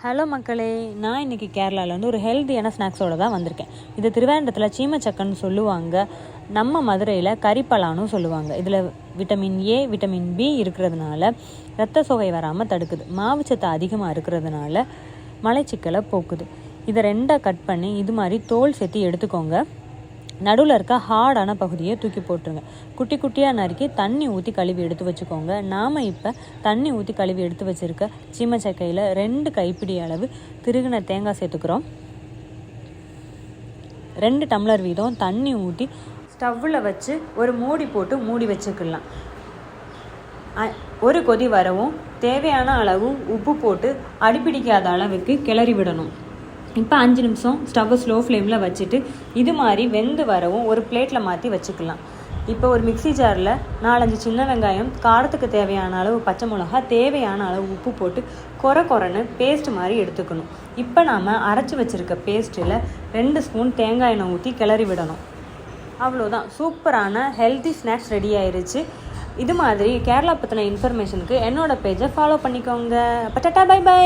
Hello மக்களே, நான் இன்றைக்கி கேரளாவிலேருந்து ஒரு ஹெல்த்தியான ஸ்நாக்ஸோடு தான் வந்திருக்கேன். இது திருவேண்டத்தில் சீமச்சக்கன்னு சொல்லுவாங்க, நம்ம மதுரையில் கறிப்பலான்னு சொல்லுவாங்க. இதில் விட்டமின் ஏ, விட்டமின் பி இருக்கிறதுனால இரத்த சோகை வராமல் தடுக்குது. மாவுச்சத்து அதிகமாக இருக்கிறதுனால மலைச்சிக்கலை போக்குது. இதை ரெண்டாக கட் பண்ணி இது மாதிரி தோல் சேர்த்து எடுத்துக்கோங்க. நடுவில் இருக்க ஹார்டான பகுதியை தூக்கி போட்டுருங்க. குட்டி குட்டியாக நறுக்கி தண்ணி ஊற்றி கழுவி எடுத்து வச்சுக்கோங்க. நாம் இப்போ தண்ணி ஊற்றி கழுவி எடுத்து வச்சுருக்க சீமச்சக்கையில் 2 கைப்பிடி அளவு திருகின தேங்காய் சேர்த்துக்கிறோம். 2 டம்ளர் வீதம் தண்ணி ஊற்றி ஸ்டவ்வில் வச்சு ஒரு மூடி போட்டு மூடி வச்சுக்கலாம். ஒரு கொதி வரவும் தேவையான அளவு உப்பு போட்டு அடிப்பிடிக்காத அளவுக்கு கிளறி விடணும். இப்போ 5 நிமிஷம் ஸ்டவ்வை ஸ்லோ ஃப்ளேமில் வச்சுட்டு இது மாதிரி வெந்து வரவும் ஒரு பிளேட்டில் மாற்றி வச்சுக்கலாம். இப்போ ஒரு மிக்சி ஜாரில் 4-5 சின்ன வெங்காயம், காரத்துக்கு தேவையான அளவு பச்சை மிளகா, தேவையான அளவு உப்பு போட்டு கொரன்னு பேஸ்ட் மாதிரி எடுத்துக்கணும். இப்போ நாம் அரைச்சி வச்சுருக்க பேஸ்ட்டில் 2 ஸ்பூன் தேங்காய் எண்ணெய் ஊற்றி கிளறி விடணும். அவ்வளோதான், சூப்பரான ஹெல்த்தி ஸ்நாக்ஸ் ரெடி ஆயிடுச்சு. இது மாதிரி கேரளா பற்றின இன்ஃபர்மேஷனுக்கு என்னோடய பேஜை ஃபாலோ பண்ணிக்கோங்க. அப்போ டாடா, பை பை.